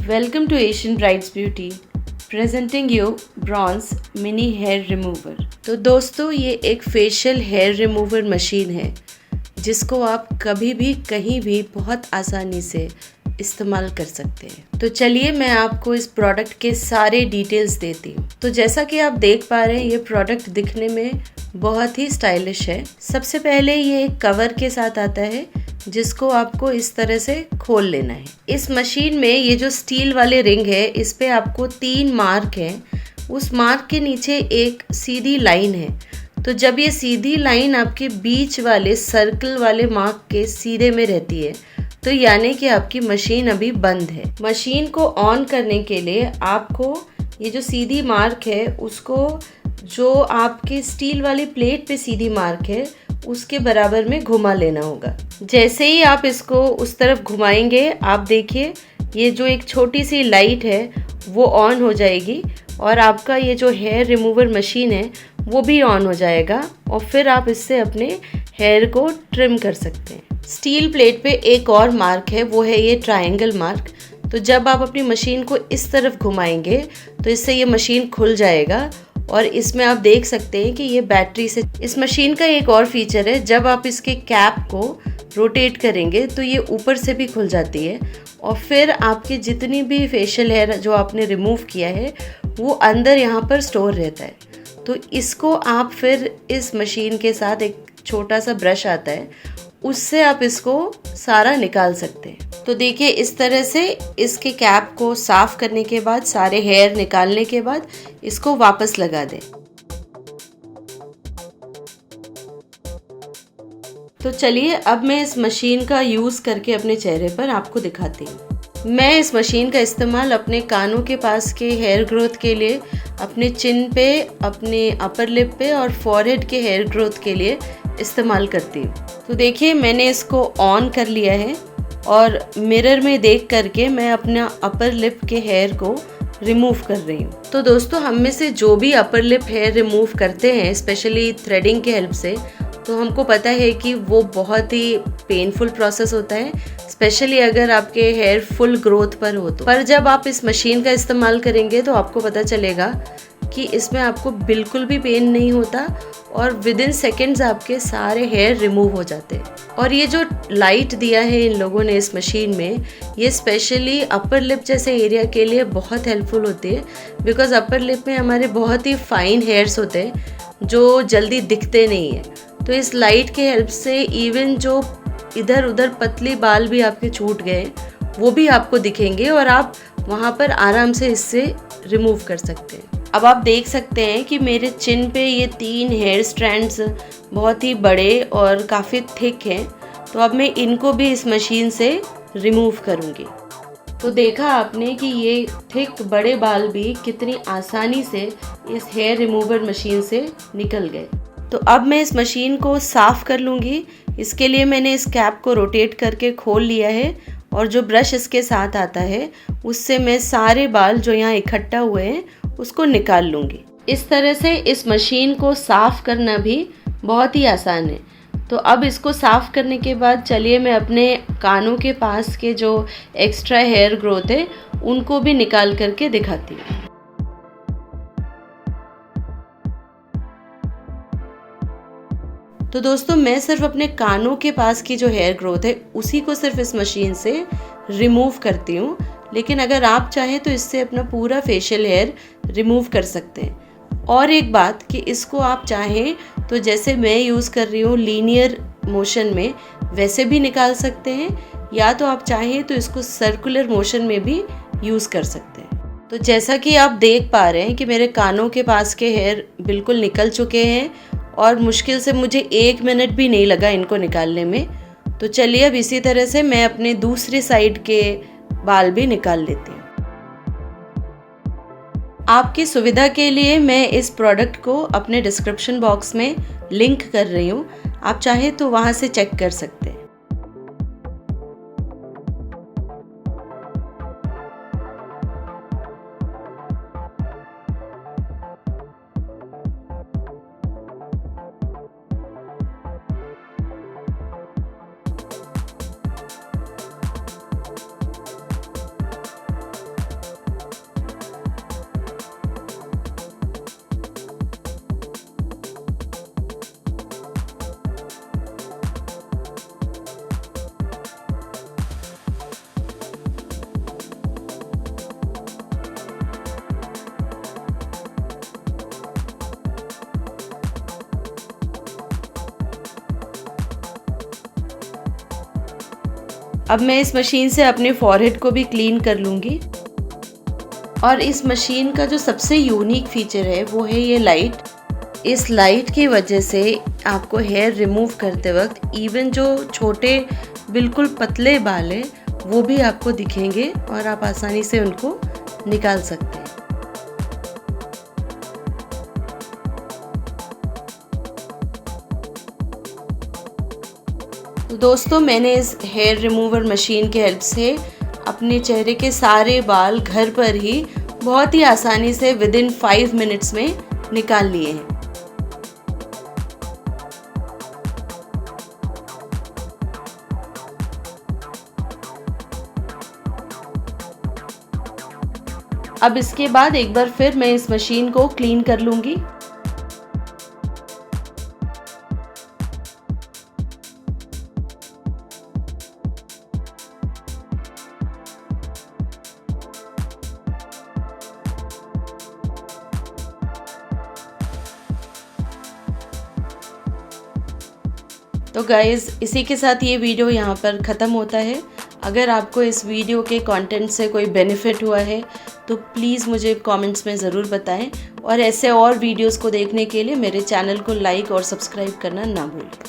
Welcome to Asian Brides Beauty, presenting you Bronze Mini Hair Remover। तो दोस्तों ये एक फेशियल हेयर रिमूवर मशीन है जिसको आप कभी भी कहीं भी बहुत आसानी से इस्तेमाल कर सकते हैं। तो चलिए मैं आपको इस प्रोडक्ट के सारे डिटेल्स देती हूँ। तो जैसा कि आप देख पा रहे हैं ये प्रोडक्ट दिखने में बहुत ही स्टाइलिश है। सबसे पहले ये एक कवर के साथ आता है जिसको आपको इस तरह से खोल लेना है। इस मशीन में ये जो स्टील वाले रिंग है इस पे आपको 3 मार्क हैं। उस मार्क के नीचे एक सीधी लाइन है। तो जब ये सीधी लाइन आपके बीच वाले सर्कल वाले मार्क के सीधे में रहती है तो यानी कि आपकी मशीन अभी बंद है। मशीन को ऑन करने के लिए आपको ये जो सीधी मार्क है उसको जो आपके स्टील वाली प्लेट पे सीधी मार्क है उसके बराबर में घुमा लेना होगा। जैसे ही आप इसको उस तरफ घुमाएंगे आप देखिए ये जो एक छोटी सी लाइट है वो ऑन हो जाएगी और आपका ये जो हेयर रिमूवर मशीन है वो भी ऑन हो जाएगा और फिर आप इससे अपने हेयर को ट्रिम कर सकते हैं। स्टील प्लेट पे एक और मार्क है वो है ये ट्रायंगल मार्क। तो जब आप अपनी मशीन को इस तरफ घुमाएंगे तो इससे ये मशीन खुल जाएगा और इसमें आप देख सकते हैं कि ये बैटरी से। इस मशीन का एक और फीचर है, जब आप इसके कैप को रोटेट करेंगे तो ये ऊपर से भी खुल जाती है और फिर आपकी जितनी भी फेशियल हेयर जो आपने रिमूव किया है वो अंदर यहाँ पर स्टोर रहता है। तो इसको आप फिर इस मशीन के साथ एक छोटा सा ब्रश आता है उससे आप इसको सारा निकाल सकते हैं। तो देखिए इस तरह से इसके कैप को साफ करने के बाद सारे हेयर निकालने के बाद इसको वापस लगा दें। तो चलिए अब मैं इस मशीन का यूज़ करके अपने चेहरे पर आपको दिखाती हूँ। मैं इस मशीन का इस्तेमाल अपने कानों के पास के हेयर ग्रोथ के लिए, अपने चिन पे, अपने अपर लिप पे और फॉरहेड के हेयर ग्रोथ के लिए इस्तेमाल करती हूँ। तो देखिए मैंने इसको ऑन कर लिया है और मिरर में देख करके मैं अपना अपर लिप के हेयर को रिमूव कर रही हूँ। तो दोस्तों हम में से जो भी अपर लिप हेयर रिमूव करते हैं स्पेशली थ्रेडिंग के हेल्प से, तो हमको पता है कि वो बहुत ही पेनफुल प्रोसेस होता है, स्पेशली अगर आपके हेयर फुल ग्रोथ पर हो तो। पर जब आप इस मशीन का इस्तेमाल करेंगे तो आपको पता चलेगा कि इसमें आपको बिल्कुल भी पेन नहीं होता और विद इन सेकेंड्स आपके सारे हेयर रिमूव हो जाते हैं। और ये जो लाइट दिया है इन लोगों ने इस मशीन में, ये स्पेशली अपर लिप जैसे एरिया के लिए बहुत हेल्पफुल होती है बिकॉज अपर लिप में हमारे बहुत ही फाइन हेयर्स होते हैं जो जल्दी दिखते नहीं है। तो इस लाइट के हेल्प से इवन जो इधर उधर पतली बाल भी आपके छूट गए वो भी आपको दिखेंगे और आप वहाँ पर आराम से इससे रिमूव कर सकते हैं। अब आप देख सकते हैं कि मेरे चिन पे ये 3 हेयर स्ट्रैंड्स बहुत ही बड़े और काफ़ी थिक हैं। तो अब मैं इनको भी इस मशीन से रिमूव करूँगी। तो देखा आपने कि ये थिक बड़े बाल भी कितनी आसानी से इस हेयर रिमूवर मशीन से निकल गए। तो अब मैं इस मशीन को साफ़ कर लूँगी। इसके लिए मैंने इस कैप को रोटेट करके खोल लिया है और जो ब्रश इसके साथ आता है उससे मैं सारे बाल जो यहाँ इकट्ठा हुए हैं उसको निकाल लूँगी। इस तरह से इस मशीन को साफ़ करना भी बहुत ही आसान है। तो अब इसको साफ़ करने के बाद चलिए मैं अपने कानों के पास के जो एक्स्ट्रा हेयर ग्रोथ है उनको भी निकाल करके दिखाती हूँ। तो दोस्तों मैं सिर्फ अपने कानों के पास की जो हेयर ग्रोथ है उसी को सिर्फ इस मशीन से रिमूव करती हूँ, लेकिन अगर आप चाहें तो इससे अपना पूरा फेशियल हेयर रिमूव कर सकते हैं। और एक बात कि इसको आप चाहें तो जैसे मैं यूज़ कर रही हूँ लीनियर मोशन में वैसे भी निकाल सकते हैं, या तो आप चाहें तो इसको सर्कुलर मोशन में भी यूज़ कर सकते हैं। तो जैसा कि आप देख पा रहे हैं कि मेरे कानों के पास के हेयर बिल्कुल निकल चुके हैं और मुश्किल से मुझे 1 मिनट भी नहीं लगा इनको निकालने में। तो चलिए अब इसी तरह से मैं अपने दूसरी साइड के बाल भी निकाल लेती हूँ। आपकी सुविधा के लिए मैं इस प्रोडक्ट को अपने डिस्क्रिप्शन बॉक्स में लिंक कर रही हूँ, आप चाहें तो वहाँ से चेक कर सकते हैं। अब मैं इस मशीन से अपने फॉरहेड को भी क्लीन कर लूँगी। और इस मशीन का जो सबसे यूनिक फीचर है वो है ये लाइट। इस लाइट की वजह से आपको हेयर रिमूव करते वक्त इवन जो छोटे बिल्कुल पतले बाल हैं वो भी आपको दिखेंगे और आप आसानी से उनको निकाल सकते हैं। तो दोस्तों, मैंने इस हेयर रिमूवर मशीन की हेल्प से अपने चेहरे के सारे बाल घर पर ही बहुत ही आसानी से विदिन 5 मिनट्स में निकाल लिए हैं। अब इसके बाद एक बार फिर मैं इस मशीन को क्लीन कर लूँगी। तो गाइज़, इसी के साथ ये वीडियो यहाँ पर ख़त्म होता है। अगर आपको इस वीडियो के कंटेंट से कोई बेनिफिट हुआ है तो प्लीज़ मुझे कमेंट्स में ज़रूर बताएं और ऐसे और वीडियोस को देखने के लिए मेरे चैनल को लाइक और सब्सक्राइब करना ना भूलें।